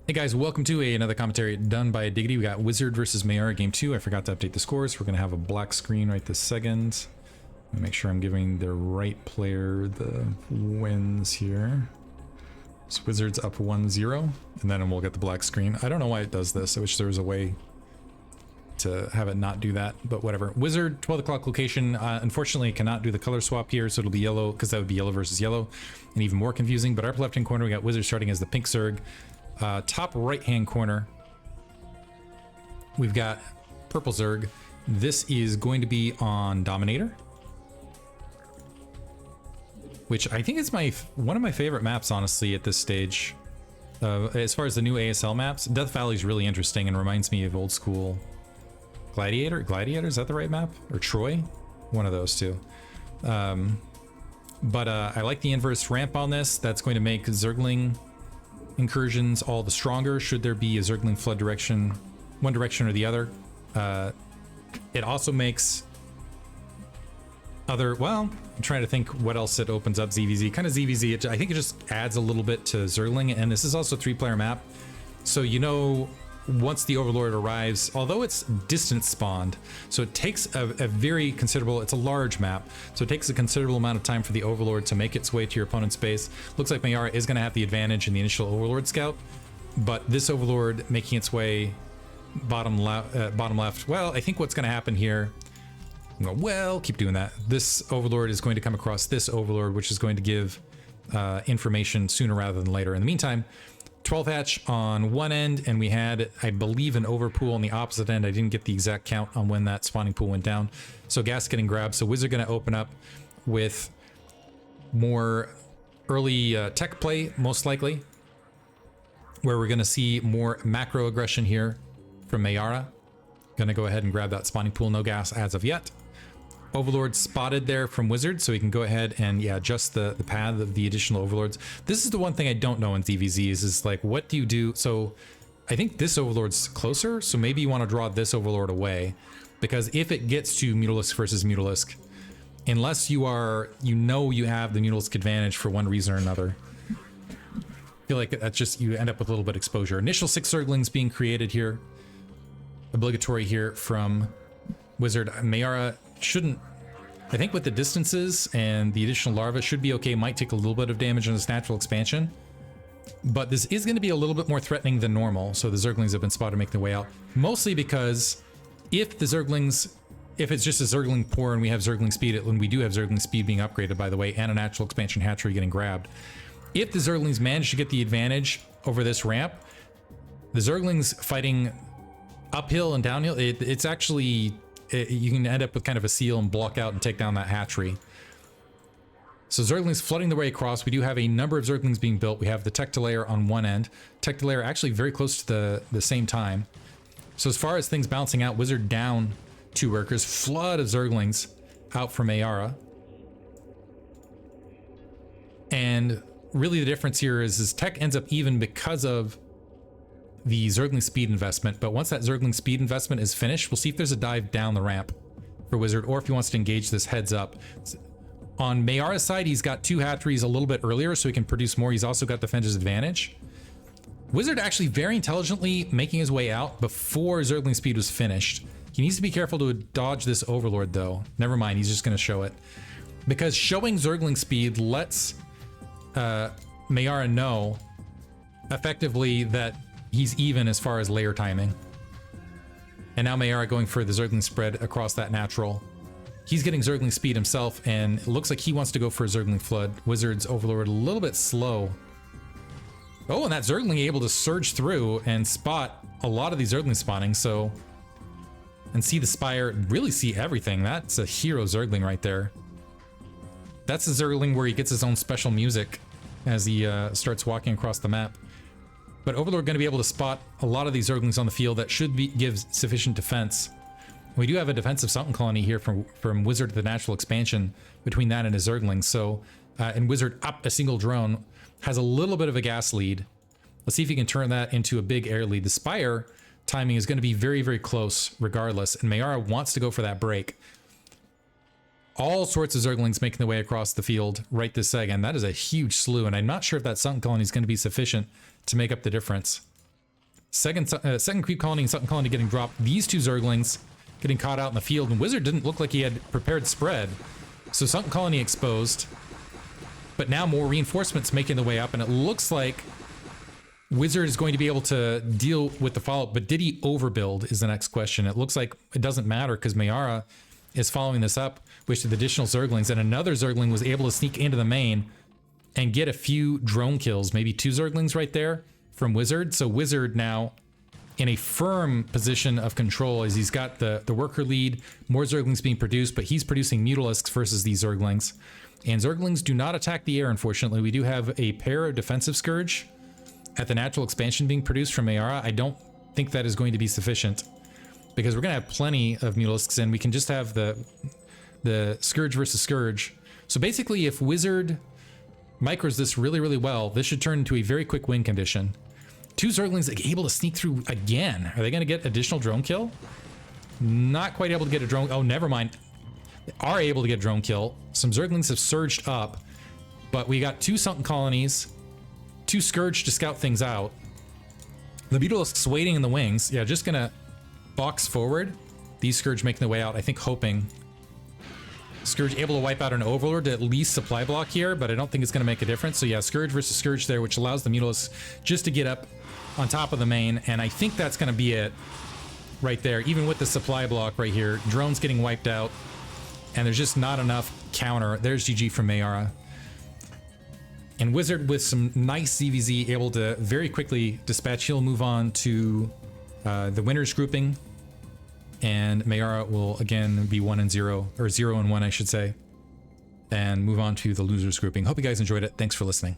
Hey guys, welcome to another commentary done by Diggity. We got Wizard versus Meyara game 2. I forgot to update the scores. We're going to have a black screen right this second. Make sure I'm giving the right player the wins here. So Wizard's up 1-0, and then we'll get the black screen. I don't know why it does this. I wish there was a way to have it not do that, but whatever. Wizard, 12 o'clock location. Unfortunately, cannot do the color swap here, so it'll be yellow, because that would be yellow versus yellow, and even more confusing. But upper left-hand corner, we got Wizard starting as the pink Zerg. Top right-hand corner, we've got purple Zerg. This is going to be on Dominator, which I think is one of my favorite maps, honestly, at this stage. As far as the new ASL maps, Death Valley is really interesting and reminds me of old school Gladiator. Gladiator, is that the right map? Or Troy? One of those two. But I like the inverse ramp on this. That's going to make Zergling incursions all the stronger should there be a Zergling flood direction, one direction or the other. It also makes well, I'm trying to think what else it opens up. ZVZ, kind of ZVZ, I think it just adds a little bit to Zergling, and this is also a 3-player map, so you know once the Overlord arrives, although it's distance spawned, so it takes a very considerable, it's a large map, so it takes a considerable amount of time for the Overlord to make its way to your opponent's base. Looks like Meyara is going to have the advantage in the initial Overlord scout, but this Overlord making its way bottom left, well, I think what's going to happen here, well, keep doing that. This Overlord is going to come across this Overlord, which is going to give information sooner rather than later. In the meantime, 12 hatch on one end, and we had, I believe, an overpool on the opposite end. I didn't get the exact count on when that spawning pool went down. So gas getting grabbed. So Wizard going to open up with more early tech play, most likely, where we're going to see more macro aggression here from Meyara. Going to go ahead and grab that spawning pool. No gas as of yet. Overlord spotted there from Wizard, so he can go ahead and adjust the path of the additional Overlords. This is the one thing I don't know in DVZs is like, what do you do? So I think this Overlord's closer, so maybe you want to draw this Overlord away, because if it gets to Mutalisk versus Mutalisk, unless you have the Mutalisk advantage for one reason or another, I feel like that's just, you end up with a little bit of exposure. Initial 6 Zerglings being created here. Obligatory here from Wizard. Meyara shouldn't, I think with the distances and the additional larva should be okay. Might take a little bit of damage on this natural expansion, but this is going to be a little bit more threatening than normal. So the Zerglings have been spotted making their way out, mostly because if it's just a Zergling poor and we have Zergling speed, when we do have Zergling speed being upgraded, by the way, and a natural expansion hatchery getting grabbed, if the Zerglings manage to get the advantage over this ramp, the Zerglings fighting uphill and downhill, it's actually, you can end up with kind of a seal and block out and take down that hatchery. So Zerglings flooding the way across. We do have a number of Zerglings being built. We have the tech to layer on one end, tech to layer actually very close to the same time. So as far as things bouncing out, Wizard down 2 workers, flood of Zerglings out from Meyara. And really the difference here is tech ends up even because of the Zergling speed investment, but once that Zergling speed investment is finished, we'll see if there's a dive down the ramp for Wizard, or if he wants to engage this heads up. On Meyara's side, he's got 2 hatcheries a little bit earlier, so he can produce more. He's also got Defender's advantage. Wizard actually very intelligently making his way out before Zergling speed was finished. He needs to be careful to dodge this Overlord, though. Never mind, he's just going to show it. Because showing Zergling speed lets Meyara know effectively that he's even as far as layer timing. And now Meyara going for the Zergling spread across that natural. He's getting Zergling speed himself, and it looks like he wants to go for a Zergling flood. Wizard's Overlord a little bit slow. Oh, and that Zergling able to surge through and spot a lot of these Zergling spawning, so... And see the Spire, really see everything. That's a hero Zergling right there. That's the Zergling where he gets his own special music as he starts walking across the map. But Overlord going to be able to spot a lot of these Zerglings on the field that should give sufficient defense. We do have a defensive Something Colony here from Wizard to the natural expansion between that and his Zergling. So, and Wizard up a single drone, has a little bit of a gas lead. Let's see if he can turn that into a big air lead. The Spire timing is going to be very, very close regardless, and Meyara wants to go for that break. all sorts of Zerglings making their way across the field right this second. That is a huge slew, and I'm not sure if that Sunken Colony is going to be sufficient to make up the difference. Second creep colony and Sutton colony getting dropped. These two Zerglings getting caught out in the field, and Wizard didn't look like he had prepared spread. So Sutton colony exposed, but now more reinforcements making the way up, and it looks like Wizard is going to be able to deal with the follow-up, but did he overbuild is the next question. It looks like it doesn't matter because Meyara is following this up with additional Zerglings, and another Zergling was able to sneak into the main and get a few drone kills, maybe 2 Zerglings right there from Wizard. So Wizard now in a firm position of control as he's got the worker lead, more Zerglings being produced, but he's producing Mutalisks versus these Zerglings. And Zerglings do not attack the air, unfortunately. We do have a pair of defensive Scourge at the natural expansion being produced from Meyara. I don't think that is going to be sufficient because we're going to have plenty of Mutalisks and we can just have the Scourge versus Scourge. So basically, if Wizard micros this really, really well, this should turn into a very quick win condition. 2 Zerglings able to sneak through again. Are they going to get additional drone kill? Not quite able to get a drone. Oh, never mind. They are able to get a drone kill. Some Zerglings have surged up, but we got 2 Sunken colonies, 2 Scourge to scout things out. The Mutalisks waiting in the wings. Yeah, just going to box forward. These Scourge making their way out, I think hoping. Scourge able to wipe out an Overlord to at least supply block here, but I don't think it's going to make a difference. So yeah, Scourge versus Scourge there, which allows the Mutalisks just to get up on top of the main, and I think that's going to be it right there, even with the supply block right here. Drones getting wiped out, and there's just not enough counter. There's GG from Meyara. And Wizard with some nice ZVZ, able to very quickly dispatch. He'll move on to the winners grouping, and Meyara will again be 1-0, or 0-1, I should say, and move on to the losers grouping. Hope you guys enjoyed it. Thanks for listening.